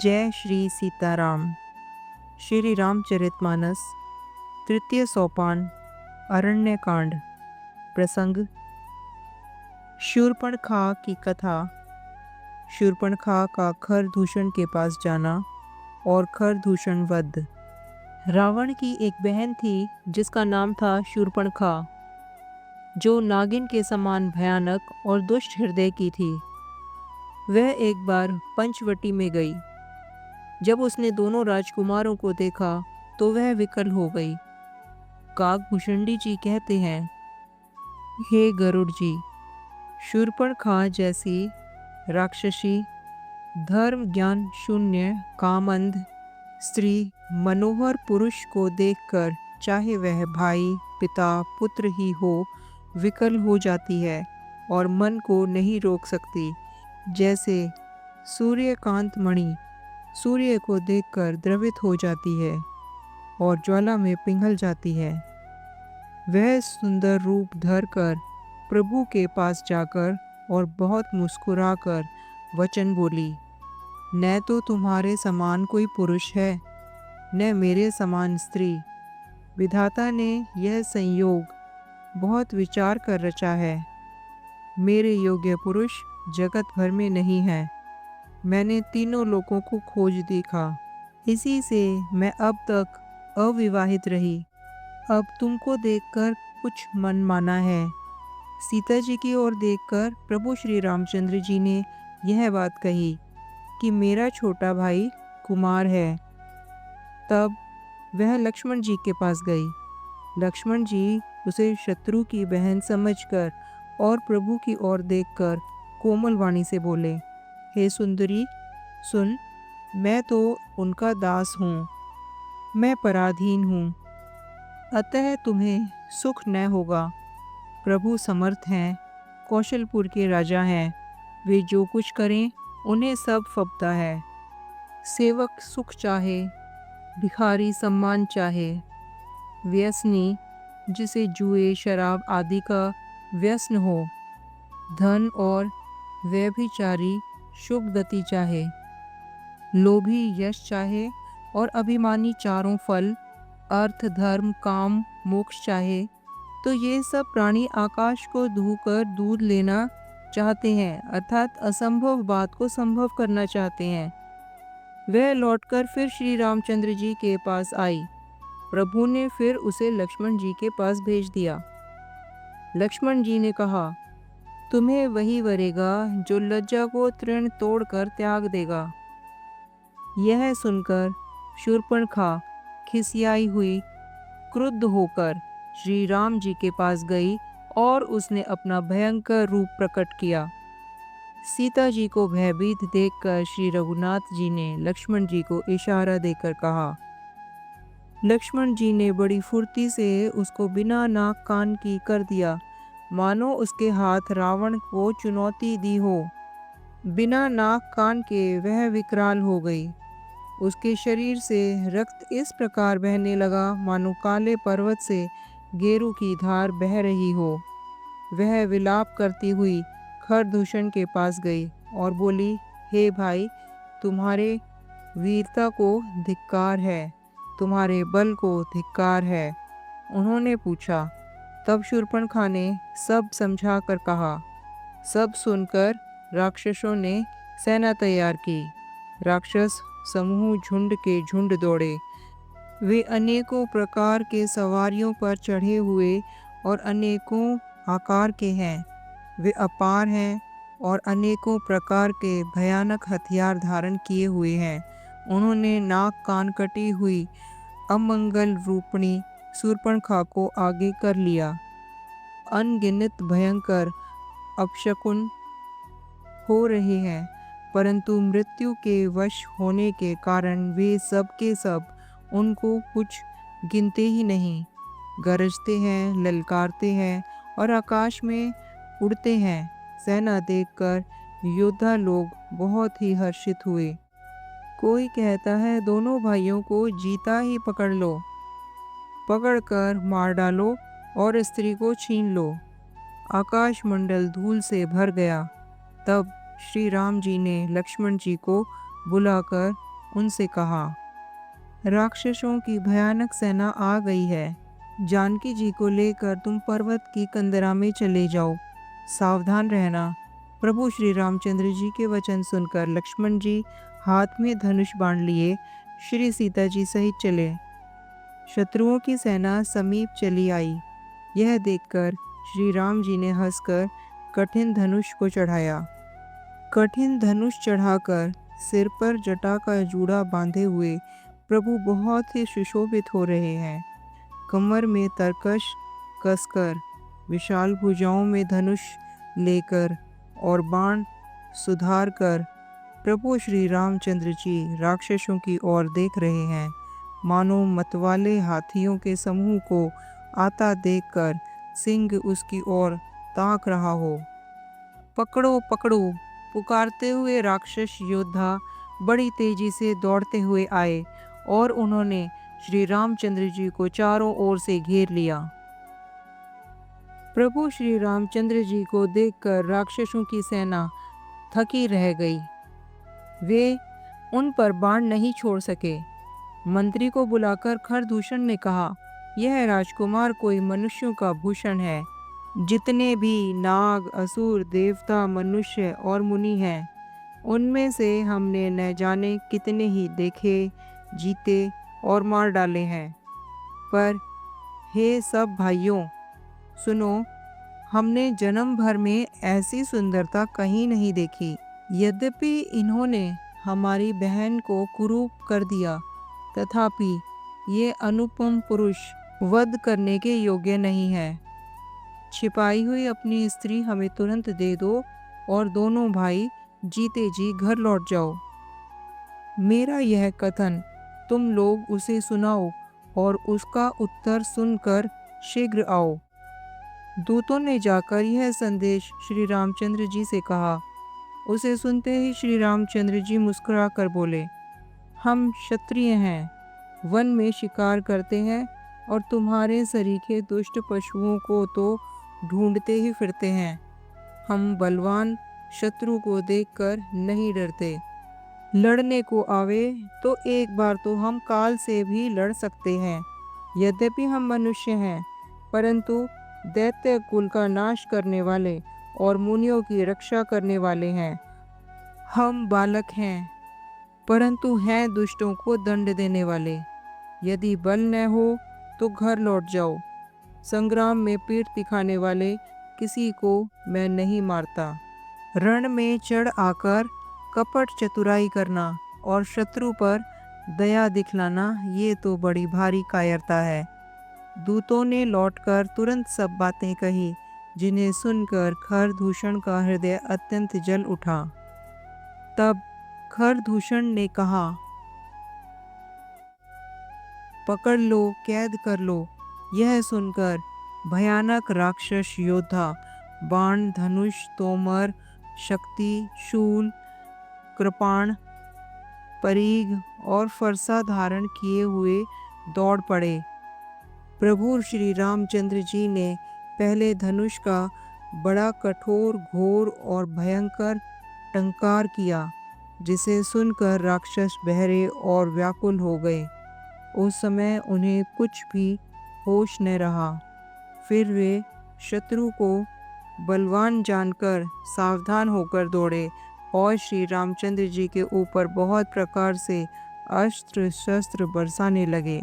जय श्री सीताराम। श्री रामचरितमानस तृतीय सोपान अरण्यकांड। प्रसंग शूर्पणखा की कथा। शूर्पणखा का खरदूषण के पास जाना और खरदूषण वध। रावण की एक बहन थी जिसका नाम था शूर्पणखा, जो नागिन के समान भयानक और दुष्ट हृदय की थी। वह एक बार पंचवटी में गई। जब उसने दोनों राजकुमारों को देखा तो वह विकल हो गई। काकभूषणी जी कहते हैं, हे गरुड़ जी, शूर्पणखा जैसी राक्षसी, धर्म ज्ञान शून्य, कामंध स्त्री मनोहर पुरुष को देखकर चाहे वह भाई, पिता, पुत्र ही हो, विकल हो जाती है और मन को नहीं रोक सकती। जैसे सूर्यकांत मणि सूर्य को देखकर द्रवित हो जाती है और ज्वाला में पिघल जाती है। वह सुंदर रूप धरकर प्रभु के पास जाकर और बहुत मुस्कुराकर वचन बोली, न तो तुम्हारे समान कोई पुरुष है, न मेरे समान स्त्री। विधाता ने यह संयोग बहुत विचार कर रचा है। मेरे योग्य पुरुष जगत भर में नहीं है। मैंने तीनों लोगों को खोज देखा, इसी से मैं अब तक अविवाहित रही। अब तुमको देखकर कुछ मन माना है। सीता जी की ओर देखकर प्रभु श्री रामचंद्र जी ने यह बात कही कि मेरा छोटा भाई कुमार है। तब वह लक्ष्मण जी के पास गई। लक्ष्मण जी उसे शत्रु की बहन समझकर और प्रभु की ओर देखकर कोमल वाणी से बोले, हे सुंदरी, सुन, मैं तो उनका दास हूँ, मैं पराधीन हूँ, अतः तुम्हें सुख न होगा। प्रभु समर्थ हैं, कौशलपुर के राजा हैं, वे जो कुछ करें उन्हें सब फबता है। सेवक सुख चाहे, भिखारी सम्मान चाहे, व्यसनी जिसे जुए शराब आदि का व्यसन हो, धन और व्यभिचारी शुभ गति चाहे, लोभी यश चाहे और अभिमानी चारों फल अर्थ धर्म काम मोक्ष चाहे, तो ये सब प्राणी आकाश को धोकर दूध लेना चाहते हैं, अर्थात असंभव बात को संभव करना चाहते हैं। वह लौटकर फिर श्री रामचंद्र जी के पास आई। प्रभु ने फिर उसे लक्ष्मण जी के पास भेज दिया। लक्ष्मण जी ने कहा, तुम्हें वही वरेगा जो लज्जा को तृण तोड़कर त्याग देगा। यह सुनकर शूर्पणखा खिसियाई हुई क्रुद्ध होकर श्री राम जी के पास गई और उसने अपना भयंकर रूप प्रकट किया। सीता जी को भयभीत देखकर श्री रघुनाथ जी ने लक्ष्मण जी को इशारा देकर कहा। लक्ष्मण जी ने बड़ी फुर्ती से उसको बिना नाक कान की कर दिया, मानो उसके हाथ रावण को चुनौती दी हो। बिना नाक कान के वह विकराल हो गई। उसके शरीर से रक्त इस प्रकार बहने लगा मानो काले पर्वत से गेरू की धार बह रही हो। वह विलाप करती हुई खरदूषण के पास गई और बोली, हे भाई, तुम्हारे वीरता को धिक्कार है, तुम्हारे बल को धिक्कार है। उन्होंने पूछा। तब शूर्पणखा ने सब समझा कर कहा। सब सुनकर राक्षसों ने सेना तैयार की। राक्षस समूह झुंड के झुंड दौड़े। वे अनेकों प्रकार के सवारियों पर चढ़े हुए और अनेकों आकार के हैं। वे अपार हैं और अनेकों प्रकार के भयानक हथियार धारण किए हुए हैं। उन्होंने नाक कान कटी हुई अमंगल रूपणी शूर्पणखा को आगे कर लिया। अनगिनत भयंकर अपशकुन हो रहे हैं, परंतु मृत्यु के वश होने के कारण वे सब के सब उनको कुछ गिनते ही नहीं। गरजते हैं, ललकारते हैं और आकाश में उड़ते हैं। सेना देखकर योद्धा लोग बहुत ही हर्षित हुए। कोई कहता है, दोनों भाइयों को जीता ही पकड़ लो, पकड़कर मार डालो और स्त्री को छीन लो। आकाश मंडल धूल से भर गया। तब श्री राम जी ने लक्ष्मण जी को बुलाकर उनसे कहा, राक्षसों की भयानक सेना आ गई है। जानकी जी को लेकर तुम पर्वत की कंदरा में चले जाओ, सावधान रहना। प्रभु श्री रामचंद्र जी के वचन सुनकर लक्ष्मण जी हाथ में धनुष बाण लिए श्री सीता जी सहित चले। शत्रुओं की सेना समीप चली आई। यह देखकर श्री राम जी ने हंसकर कठिन धनुष को चढ़ाया। कठिन धनुष चढ़ाकर सिर पर जटा का जूड़ा बांधे हुए प्रभु बहुत ही सुशोभित हो रहे हैं। कमर में तरकश कसकर, विशाल भुजाओं में धनुष लेकर और बाण सुधार कर प्रभु श्री रामचंद्र जी राक्षसों की ओर देख रहे हैं। मानो मतवाले हाथियों के समूह को आता देखकर सिंह उसकी ओर ताक रहा हो। पकड़ो पकड़ो पुकारते हुए राक्षस योद्धा बड़ी तेजी से दौड़ते हुए आए और उन्होंने श्री रामचंद्र जी को चारों ओर से घेर लिया। प्रभु श्री रामचंद्र जी को देखकर राक्षसों की सेना थकी रह गई। वे उन पर बाण नहीं छोड़ सके। मंत्री को बुलाकर खरदूषण ने कहा, यह राजकुमार कोई मनुष्यों का भूषण है। जितने भी नाग, असुर, देवता, मनुष्य और मुनि हैं, उनमें से हमने न जाने कितने ही देखे, जीते और मार डाले हैं। पर हे सब भाइयों, सुनो, हमने जन्म भर में ऐसी सुंदरता कहीं नहीं देखी। यद्यपि इन्होंने हमारी बहन को कुरूप कर दिया, तथापि ये अनुपम पुरुष वध करने के योग्य नहीं है। छिपाई हुई अपनी स्त्री हमें तुरंत दे दो और दोनों भाई जीते जी घर लौट जाओ। मेरा यह कथन तुम लोग उसे सुनाओ और उसका उत्तर सुनकर शीघ्र आओ। दूतों ने जाकर यह संदेश श्री रामचंद्र जी से कहा। उसे सुनते ही श्री रामचंद्र जी मुस्कुरा कर बोले, हम क्षत्रिय हैं, वन में शिकार करते हैं और तुम्हारे सरीखे दुष्ट पशुओं को तो ढूंढते ही फिरते हैं। हम बलवान शत्रु को देखकर नहीं डरते। लड़ने को आवे तो एक बार तो हम काल से भी लड़ सकते हैं। यद्यपि हम मनुष्य हैं, परंतु दैत्य कुल का नाश करने वाले और मुनियों की रक्षा करने वाले हैं। हम बालक हैं, परंतु हैं दुष्टों को दंड देने वाले। यदि बल न हो तो घर लौट जाओ। संग्राम में पीठ दिखाने वाले किसी को मैं नहीं मारता। रण में चढ़ आकर कपट चतुराई करना और शत्रु पर दया दिखलाना, ये तो बड़ी भारी कायरता है। दूतों ने लौटकर तुरंत सब बातें कही, जिन्हें सुनकर खरदूषण का हृदय अत्यंत जल उठा। तब खरदूषण ने कहा, पकड़ लो, कैद कर लो। यह सुनकर भयानक राक्षस योद्धा बाण, धनुष, तोमर, शक्ति, शूल, कृपाण, परीघ और फरसा धारण किए हुए दौड़ पड़े। प्रभु श्री रामचंद्र जी ने पहले धनुष का बड़ा कठोर, घोर और भयंकर टंकार किया, जिसे सुनकर राक्षस बहरे और व्याकुल हो गए। उस समय उन्हें कुछ भी होश न रहा। फिर वे शत्रु को बलवान जानकर सावधान होकर दौड़े और श्री रामचंद्र जी के ऊपर बहुत प्रकार से अस्त्र शस्त्र बरसाने लगे।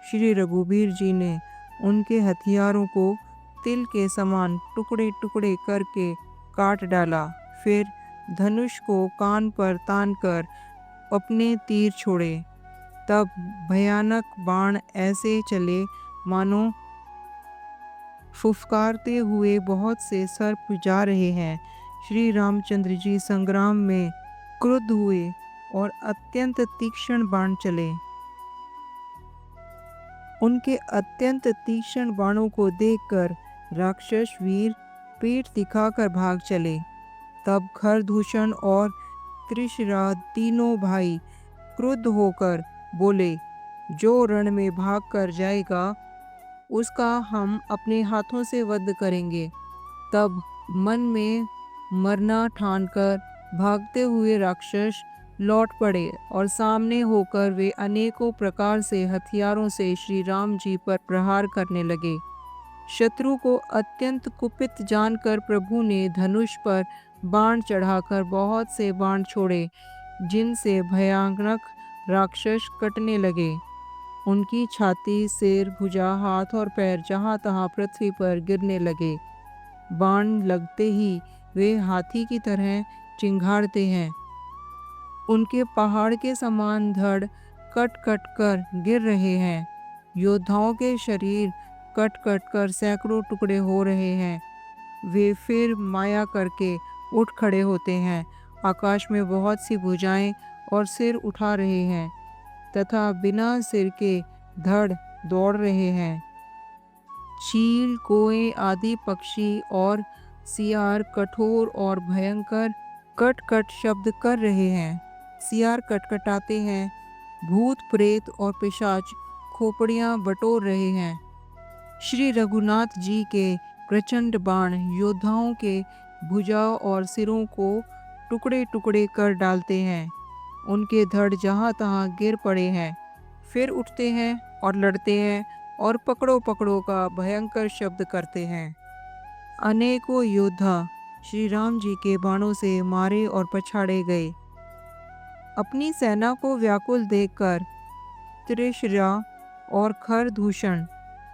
श्री रघुवीर जी ने उनके हथियारों को तिल के समान टुकड़े टुकड़े करके काट डाला। फिर धनुष को कान पर तान कर अपने तीर छोड़े। तब भयानक बाण ऐसे चले मानो फुफकारते हुए बहुत से सर्प जा रहे हैं। श्री रामचंद्र जी संग्राम में क्रुद्ध हुए और अत्यंत तीक्ष्ण बाण चले। उनके अत्यंत तीक्ष्ण बाणों को देखकर राक्षस वीर पीठ दिखाकर भाग चले। तब खरदूषण और त्रिशरा तीनों भाई क्रुद्ध होकर बोले, जो रण में भाग कर जाएगा उसका हम अपने हाथों से वध करेंगे। तब मन में मरना ठानकर भागते हुए राक्षस लौट पड़े और सामने होकर वे अनेकों प्रकार से हथियारों से श्री राम जी पर प्रहार करने लगे। शत्रु को अत्यंत कुपित जानकर प्रभु ने धनुष पर बाण चढ़ाकर बहुत से बाण छोड़े, जिनसे भयानक राक्षस कटने लगे। उनकी छाती, सिर, भुजा, हाथ और पैर जहाँ तहाँ पृथ्वी पर गिरने लगे। बाण लगते ही वे हाथी की तरह चिंघाड़ते हैं। उनके पहाड़ के समान धड़ कट कट कर गिर रहे हैं। योद्धाओं के शरीर कट कट कर सैकड़ों टुकड़े हो रहे हैं। वे फिर माया करके उठ खड़े होते हैं। आकाश में बहुत सी भुजाएं और सिर उठा रहे हैं तथा बिना सिर के धड़ दौड़ रहे हैं। चील, कोए आदि पक्षी और सियार कठोर और भयंकर कट कट शब्द कर रहे हैं। सियार कटकटाते हैं। भूत, प्रेत और पिशाच खोपड़ियां बटोर रहे हैं। श्री रघुनाथ जी के प्रचंड बाण योद्धाओं के भुजाओं और सिरों को टुकड़े टुकड़े कर डालते हैं। उनके धड़ जहाँ तहाँ गिर पड़े हैं। फिर उठते हैं और लड़ते हैं और पकड़ो पकड़ो का भयंकर शब्द करते हैं। अनेकों योद्धा श्री राम जी के बाणों से मारे और पछाड़े गए। अपनी सेना को व्याकुल देखकर त्रिशरा और खरदूषण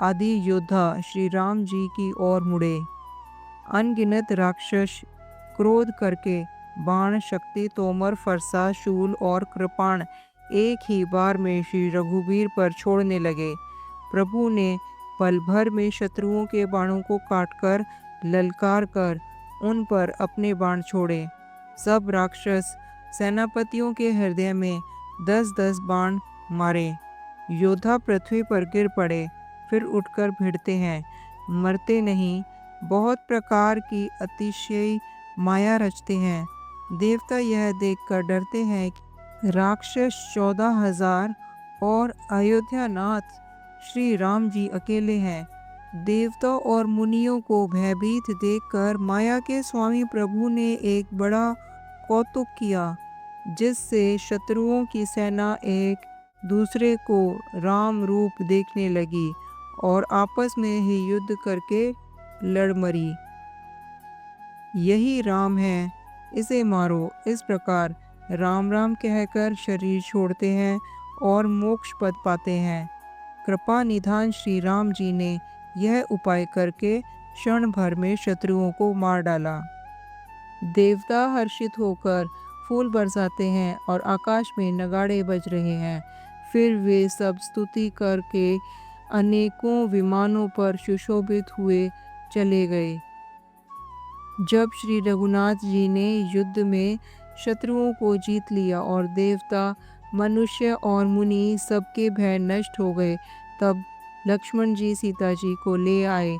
आदि योद्धा श्री राम जी की ओर मुड़े। अनगिनत राक्षस क्रोध करके बाण, शक्ति, तोमर, फरसा, शूल और कृपाण एक ही बार में श्री रघुवीर पर छोड़ने लगे। प्रभु ने पल भर में शत्रुओं के बाणों को काटकर ललकार कर उन पर अपने बाण छोड़े। सब राक्षस सेनापतियों के हृदय में 10-10 बाण मारे। योद्धा पृथ्वी पर गिर पड़े, फिर उठकर भिड़ते हैं, मरते नहीं। बहुत प्रकार की अतिशय माया रचते हैं। देवता यह देखकर डरते हैं कि राक्षस 14,000 और अयोध्यानाथ श्री राम जी अकेले हैं। देवताओं और मुनियों को भयभीत देखकर माया के स्वामी प्रभु ने एक बड़ा कौतुक किया, जिससे शत्रुओं की सेना एक दूसरे को राम रूप देखने लगी और आपस में ही युद्ध करके लड़ मरी। यही राम है, इसे मारो। इस प्रकार राम राम कहकर शरीर छोड़ते हैं और मोक्ष पद पाते हैं। कृपा निधान श्री राम जी ने यह उपाय करके क्षण भर में शत्रुओं को मार डाला। देवता हर्षित होकर फूल बरसाते हैं और आकाश में नगाड़े बज रहे हैं। फिर वे सब स्तुति करके अनेकों विमानों पर सुशोभित हुए चले गए। जब श्री रघुनाथ जी ने युद्ध में शत्रुओं को जीत लिया और देवता, मनुष्य और मुनि सबके भय नष्ट हो गए, तब लक्ष्मण जी सीता जी को ले आए।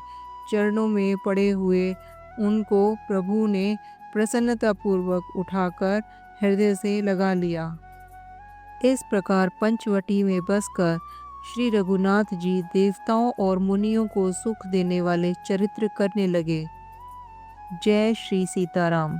चरणों में पड़े हुए उनको प्रभु ने प्रसन्नतापूर्वक उठाकर हृदय से लगा लिया। इस प्रकार पंचवटी में बसकर श्री रघुनाथ जी देवताओं और मुनियों को सुख देने वाले चरित्र करने लगे। जय श्री सीताराम।